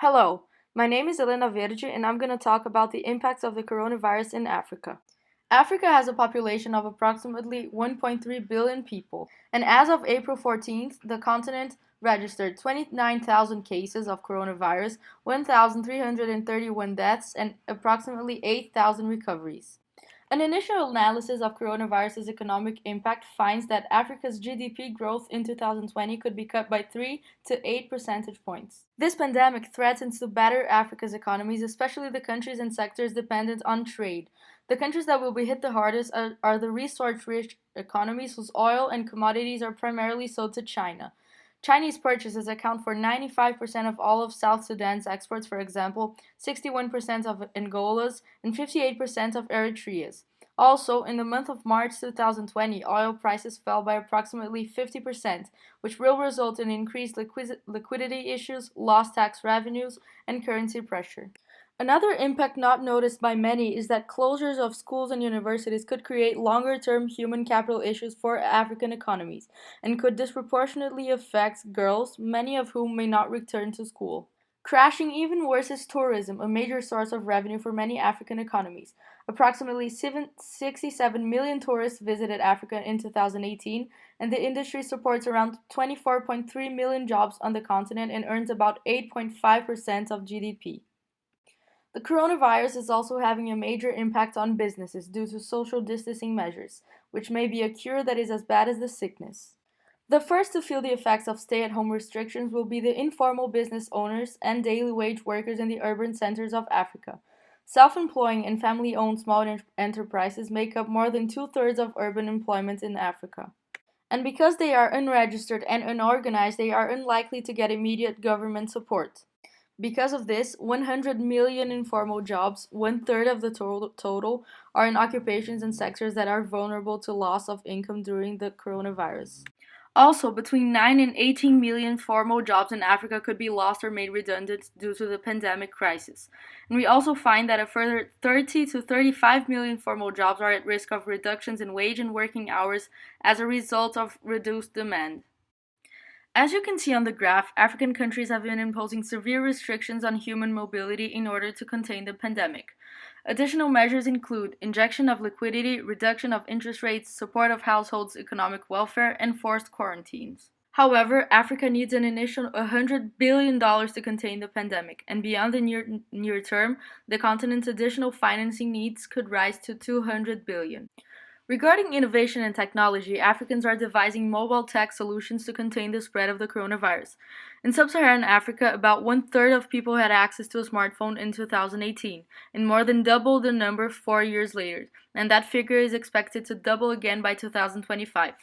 Hello, my name is Elena Verde and I'm going to talk about the impacts of the coronavirus in Africa. Africa has a population of approximately 1.3 billion people, and as of April 14th, the continent registered 29,000 cases of coronavirus, 1,331 deaths, and approximately 8,000 recoveries. An initial analysis of coronavirus's economic impact finds that Africa's GDP growth in 2020 could be cut by 3 to 8 percentage points. This pandemic threatens to batter Africa's economies, especially the countries and sectors dependent on trade. The countries that will be hit the hardest are the resource-rich economies whose oil and commodities are primarily sold to China. Chinese purchases account for 95% of all of South Sudan's exports, for example, 61% of Angola's, and 58% of Eritrea's. Also, in the month of March 2020, oil prices fell by approximately 50%, which will result in increased liquidity issues, lost tax revenues, and currency pressure. Another impact not noticed by many is that closures of schools and universities could create longer-term human capital issues for African economies and could disproportionately affect girls, many of whom may not return to school. Crashing even worse is tourism, a major source of revenue for many African economies. Approximately 67 million tourists visited Africa in 2018, and the industry supports around 24.3 million jobs on the continent and earns about 8.5% of GDP. The coronavirus is also having a major impact on businesses due to social distancing measures, which may be a cure that is as bad as the sickness. The first to feel the effects of stay-at-home restrictions will be the informal business owners and daily wage workers in the urban centers of Africa. Self-employing and family-owned small enterprises make up more than two-thirds of urban employment in Africa. And because they are unregistered and unorganized, they are unlikely to get immediate government support. Because of this, 100 million informal jobs, one-third of the total, are in occupations and sectors that are vulnerable to loss of income during the coronavirus. Also, between 9 and 18 million formal jobs in Africa could be lost or made redundant due to the pandemic crisis. And we also find that a further 30 to 35 million formal jobs are at risk of reductions in wage and working hours as a result of reduced demand. As you can see on the graph, African countries have been imposing severe restrictions on human mobility in order to contain the pandemic. Additional measures include injection of liquidity, reduction of interest rates, support of households' economic welfare, and forced quarantines. However, Africa needs an initial $100 billion to contain the pandemic, and beyond the near term, the continent's additional financing needs could rise to $200 billion. Regarding innovation and technology, Africans are devising mobile tech solutions to contain the spread of the coronavirus. In sub-Saharan Africa, about one-third of people had access to a smartphone in 2018, and more than double the number 4 years later, and that figure is expected to double again by 2025.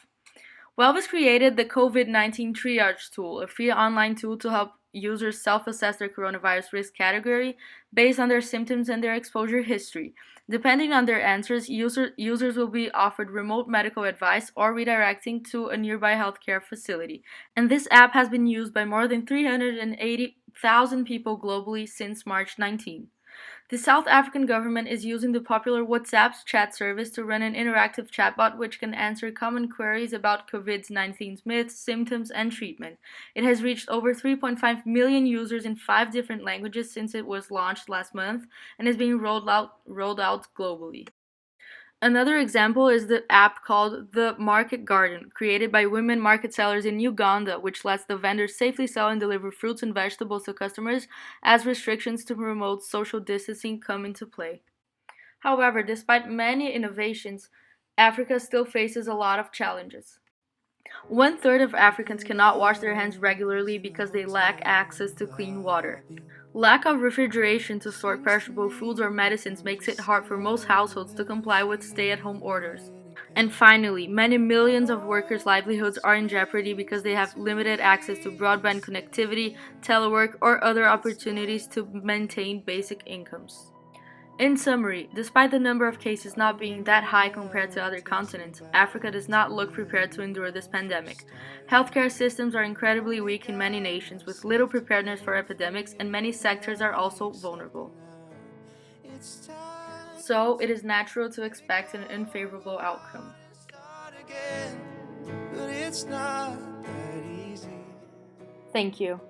Welvis created the COVID-19 Triage Tool, a free online tool to help users self-assess their coronavirus risk category based on their symptoms and their exposure history. Depending on their answers, users will be offered remote medical advice or redirecting to a nearby healthcare facility. And this app has been used by more than 380,000 people globally since March 19. The South African government is using the popular WhatsApp chat service to run an interactive chatbot which can answer common queries about COVID-19's myths, symptoms, and treatment. It has reached over 3.5 million users in 5 different languages since it was launched last month and is being rolled out globally. Another example is the app called The Market Garden, created by women market sellers in Uganda, which lets the vendors safely sell and deliver fruits and vegetables to customers as restrictions to promote social distancing come into play. However, despite many innovations, Africa still faces a lot of challenges. One-third of Africans cannot wash their hands regularly because they lack access to clean water. Lack of refrigeration to store perishable foods or medicines makes it hard for most households to comply with stay-at-home orders. And finally, many millions of workers' livelihoods are in jeopardy because they have limited access to broadband connectivity, telework, or other opportunities to maintain basic incomes. In summary, despite the number of cases not being that high compared to other continents, Africa does not look prepared to endure this pandemic. Healthcare systems are incredibly weak in many nations with little preparedness for epidemics, and many sectors are also vulnerable. So, it is natural to expect an unfavorable outcome. Thank you.